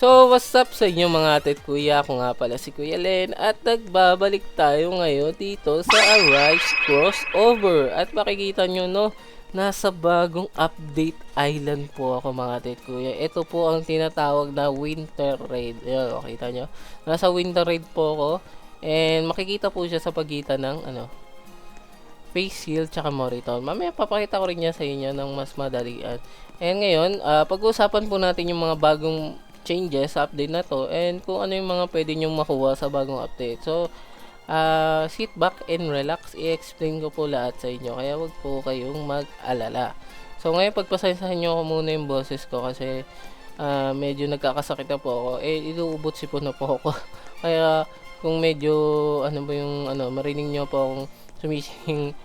So, what's up sa inyo mga ate at kuya? Ako nga pala si Kuya Len at nagbabalik tayo ngayon dito sa Arise Crossover. At makikita nyo no, nasa bagong update island po ako mga ate at kuya. Ito po ang tinatawag na Winter Raid. Ayan, makita nyo. Nasa Winter Raid po ako. And makikita po siya sa pagitan ng Face Heal tsaka Moriton. Mamaya papakita ko rin niya sa inyo ng mas madalian. And ngayon, pag-uusapan po natin yung mga bagong changes sa update na to and kung ano yung mga pwede nyong makuha sa bagong update. So, sit back and relax. I-explain ko po lahat sa inyo. Kaya wag po kayong mag-alala. So, ngayon pagpasensahan nyo ko muna yung boses ko kasi medyo nagkakasakit na po ako. Inuubot sipon na po ako. Kaya, kung medyo, marinig nyo po akong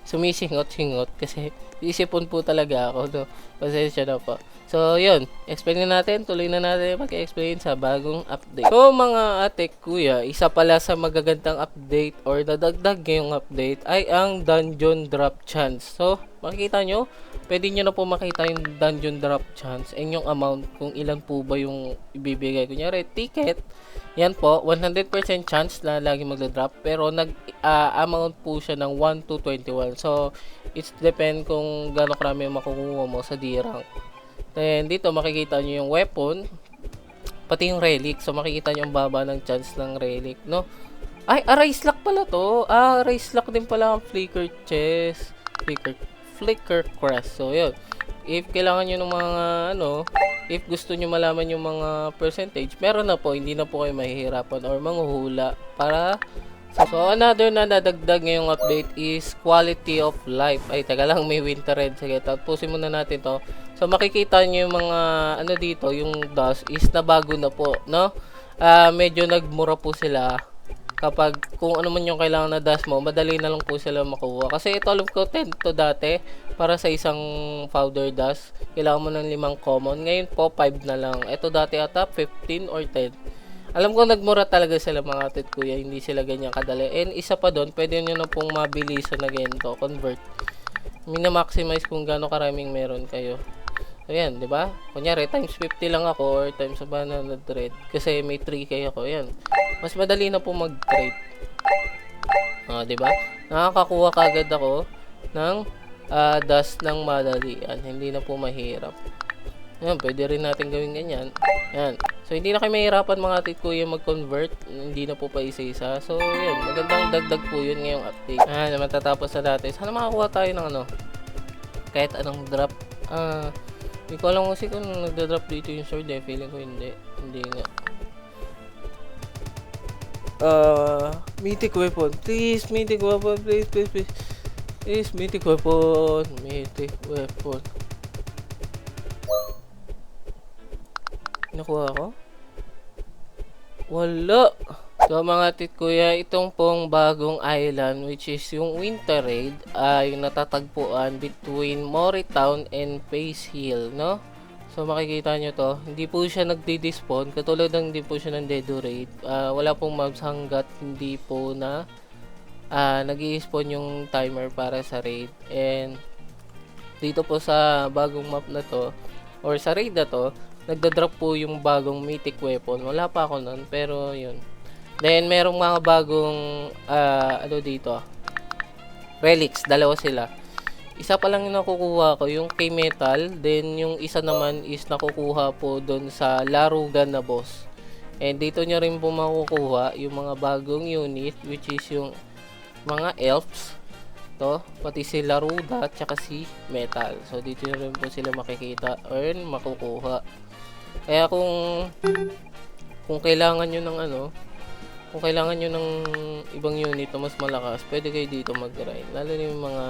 sumisingot-singot kasi isipon po talaga ako, no? Pasensya na po. So, yun. Explain na natin. Tuloy na natin mag-explain sa bagong update. So, mga ate, kuya, isa pala sa magagandang update or nadagdag ngayong update ay ang Dungeon Drop Chance. So, makikita nyo, pwede nyo na po makita yung Dungeon Drop Chance and yung amount kung ilan po ba yung ibibigay. Kunyari, ticket, yan po, 100% chance na lagi magda-drop pero amount po siya ng 1 to 21. So, it's depend kung gaano karami makukuha mo sa D-rank. Then, dito makikita nyo yung weapon, pati yung relic. So, makikita nyo ang baba ng chance ng relic, no? Ay, Arise Lock pala to. Arise Lock din pala ang Flicker Chest. Flicker Crest. So, yun. If kailangan nyo ng mga, if gusto nyo malaman yung mga percentage, meron na po. Hindi na po kayo mahihirapan or manghuhula para. So, another na nadagdag ngayong update is quality of life. Ay, taga lang, may winter red. Sige, tapusin muna natin to. So, makikita nyo yung mga, dito, yung dust is nabago na po, no? Medyo nagmura po sila. Kapag, kung ano man yung kailangan na dust mo, madali na lang po sila makuha. Kasi ito, alam ko, 10 to dati, para sa isang powder dust. Kailangan mo ng 5 common. Ngayon po, 5 na lang. Ito dati ata, 15 or 10. Alam ko nagmura talaga sila mga ate at kuya, hindi sila ganyan kadali. And isa pa doon, pwede nyo na pong mabilisan na ganito, convert. Mina-maximize kung gaano karaming meron kayo. So yan, di ba? Kunyari, times 50 lang ako or times 100 kasi may 3k ako. Yan. Mas madali na po mag-trade. Di ba? Nakakakuha kagad ako ng dust ng madalian. Hindi na po mahirap. Yan, pwede rin natin gawin ganyan. Yan. So, hindi na kayo mahirapan mga ate kuya mag-convert. Hindi na po pa isa-isa. So, yan. Magandang dagdag po yun ngayong update. Matatapos na natin. Sana makakuha tayo ng kahit anong drop. Hindi ko alam kasi kung nagda-drop dito yung sword eh. Feeling ko hindi. Hindi nga. Mythic weapon. Please, mythic weapon. Please, please, please. Please, mythic weapon. Mythic weapon. Nakuha ko? Wala. So mga tit kuya, itong pong bagong island which is yung Winter Raid ay natatagpuan between Moritown and Face Hill, no? So makikita nyo to, hindi po siya nagdi-despawn katulad ng hindi po siya ng Dedo Raid. Wala pong mobs hanggat hindi po na nag-i-spawn yung timer para sa raid. And dito po sa bagong map na to or sa raid na to, nagda-drop po yung bagong mythic weapon. Wala pa ako nun, pero yun. Then, merong mga bagong, dito, relics. Dalawa sila. Isa pa lang yung nakukuha ko, yung kay metal. Then, yung isa naman is nakukuha po doon sa larugan na boss. And dito nyo rin po makukuha yung mga bagong unit, which is yung mga elves. To, pati si Laruda, tsaka si Metal. So, dito nyo rin po sila makikita or makukuha. Kaya kung kailangan nyo ng kung kailangan nyo ng ibang unit na mas malakas, pwede kayo dito mag-grind. Lalo na yung mga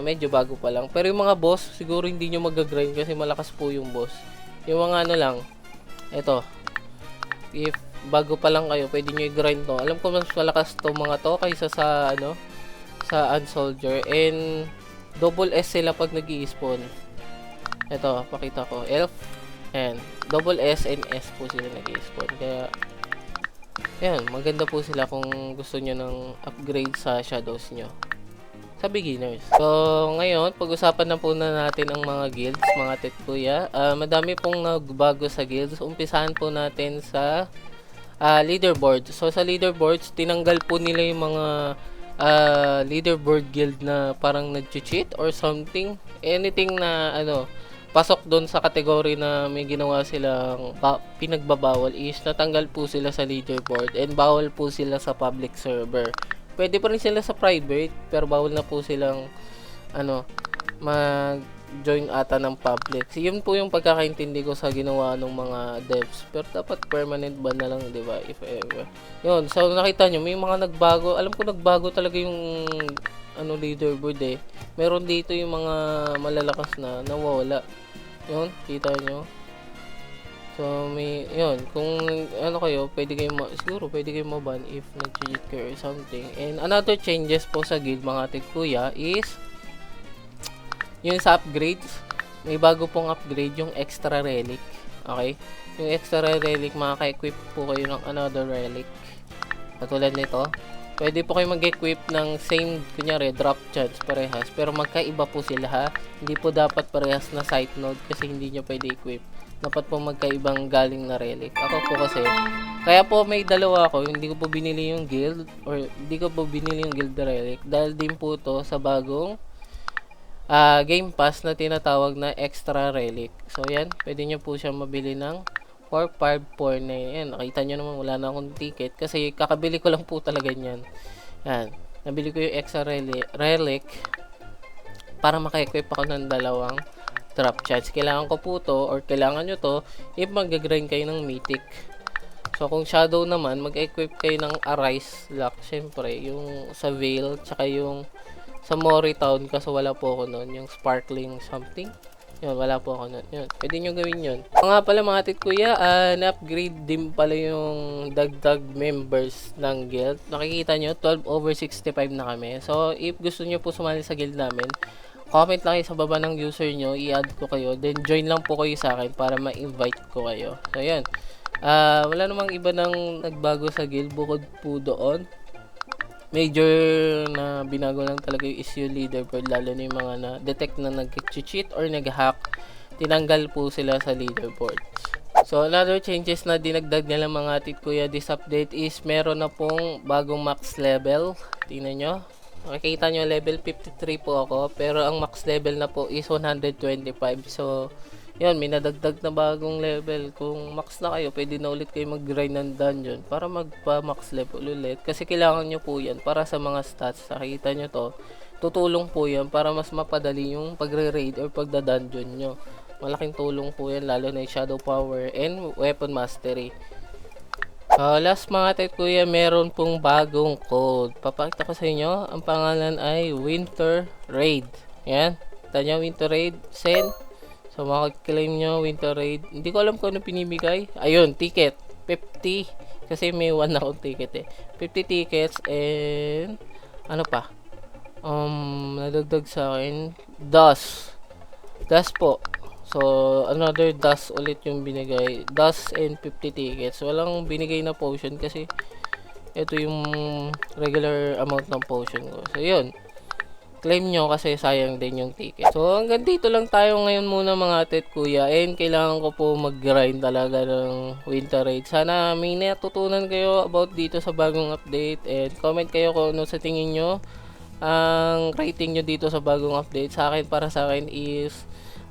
medyo bago pa lang. Pero yung mga boss, siguro hindi nyo mag-grind kasi malakas po yung boss. Yung mga lang, eto, if bago pa lang kayo, pwede nyo i-grind to. Alam ko mas malakas to mga to kaysa sa sa Unsoldier. And double S sila pag nag-i-spawn. Eto, pakita ko. Elf. And double S and S po sila nag-i-spawn. Kaya yan, maganda po sila kung gusto nyo ng upgrade sa shadows nyo. sa beginners. So, ngayon, pag-usapan na po na natin ang mga guilds, mga tet kuya. Madami pong nagbago sa guilds. Umpisahan po natin sa leaderboard. So, sa leaderboards, tinanggal po nila yung mga leaderboard guild na parang nag-cheat or something. Anything na, pasok doon sa kategory na may ginawa silang pinagbabawal is natanggal po sila sa leaderboard and bawal po sila sa public server. Pwede pa rin sila sa private pero bawal na po silang mag-join ata ng public. So, yun po yung pagkakaintindi ko sa ginawa ng mga devs. Pero dapat permanent ban na lang, 'di ba? If ever. Yun, so nakita nyo may mga nagbago. Alam ko nagbago talaga yung leaderboard eh. Meron dito yung mga malalakas na nawawala. Yun, kita nyo. So, yun, kung kayo, siguro pwede kayo maban if nag-cheat kayo or something. And another changes po sa guild, mga ate kuya, is yung sa upgrades. May bago pong upgrade, yung extra relic. Okay? Yung extra relic, makaka-equip po kayo ng another relic. Katulad nito. Pwede po kayo mag-equip ng same, kunyari, drop chance, parehas. Pero magkaiba po sila ha. Hindi po dapat parehas na site node kasi hindi nyo pwede equip. Dapat po magkaibang galing na relic. Ako po kasi, kaya po may dalawa ako, hindi ko po binili yung guild, or hindi ko po binili yung guild relic. Dahil din po to sa bagong game pass na tinatawag na extra relic. So yan, pwede nyo po siya mabili ng 4549. Yan, nakita nyo naman wala na akong ticket kasi kakabili ko lang po talaga yan. Yan, nabili ko yung extra relic para maka-equip ako ng dalawang drop chance. Kailangan ko po to or kailangan nyo to if mag-grind kayo ng mythic. So kung shadow naman, mag-equip kayo ng Arise Lock. Syempre, yung sa Veil tsaka yung sa Mori Town kasi wala po ako nun. Yung Sparkling something. Yun, wala po ako nun. Yun, pwede nyo gawin yun. Nga pala mga tit kuya, na-upgrade din pala yung dagdag members ng guild. Nakikita nyo, 12/65 na kami. So, if gusto nyo po sumali sa guild namin, comment lang kayo sa baba ng user nyo, i-add ko kayo, then join lang po kayo sa akin para ma-invite ko kayo. So, yan. Wala namang iba nang nagbago sa guild bukod po doon. Major na binago lang talaga yung issue leaderboard, lalo na yung mga na-detect na nag-cheat or nag-hack, tinanggal po sila sa leaderboard. So, another changes na dinagdag nila mga tit kuya this update is meron na pong bagong max level. Tingnan nyo. Makikita nyo level 53 po ako, pero ang max level na po is 125. So, yun, may nadagdag na bagong level. Kung max na kayo, pwede na ulit kayo mag-grind ng dungeon para magpa-max level ulit. Kasi kailangan nyo po yan para sa mga stats. Nakikita nyo to, tutulong po yan para mas mapadali yung pagre-raid or pagda-dungeon nyo. Malaking tulong po yan, lalo na yung shadow power and weapon mastery. Last mga tet kuya, meron pong bagong code. Papakita ko sa inyo. Ang pangalan ay Winter Raid. Yan. Kita nyo, Winter Raid. Send. So, makaka-claim nyo, Winter Raid. Hindi ko alam kung ano pinibigay. Ayun, ticket. 50. Kasi may 1 akong ticket eh. 50 tickets and ano pa? Nadagdag sa akin. DOS. DOS po. So, another DOS ulit yung binigay. DOS and 50 tickets. Walang binigay na potion kasi ito yung regular amount ng potion ko. So, yun. Claim nyo kasi sayang din yung ticket. So, hanggang dito lang tayo ngayon muna mga tet kuya. And kailangan ko po mag-grind talaga ng Winter Raid. Sana may natutunan kayo about dito sa bagong update. And comment kayo kung ano sa tingin nyo. Ang rating nyo dito sa bagong update. Sa akin, para sa akin is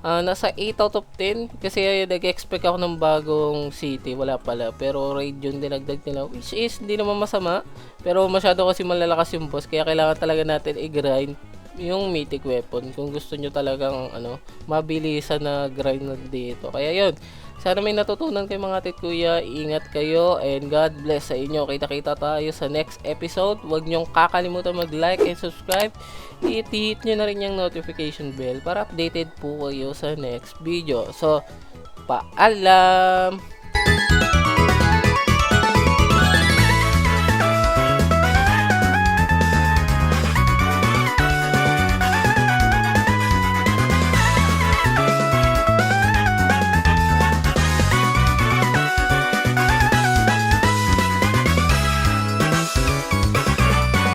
nasa 8 out of 10. Kasi nag-expect ako ng bagong city. Wala pala. Pero raid yun dinagdag nila. Which is, hindi naman masama. Pero masyado kasi malalakas yung boss. Kaya kailangan talaga natin i-grind yung mythic weapon kung gusto nyo talagang mabilisan na grind na dito. Kaya yun, sana may natutunan kayo mga tit kuya. Ingat kayo and God bless sa inyo. Kita-kita tayo sa next episode. Huwag nyong kakalimutan mag-like and subscribe. Hit nyo na rin yung notification bell para updated po kayo sa next video. So, paalam!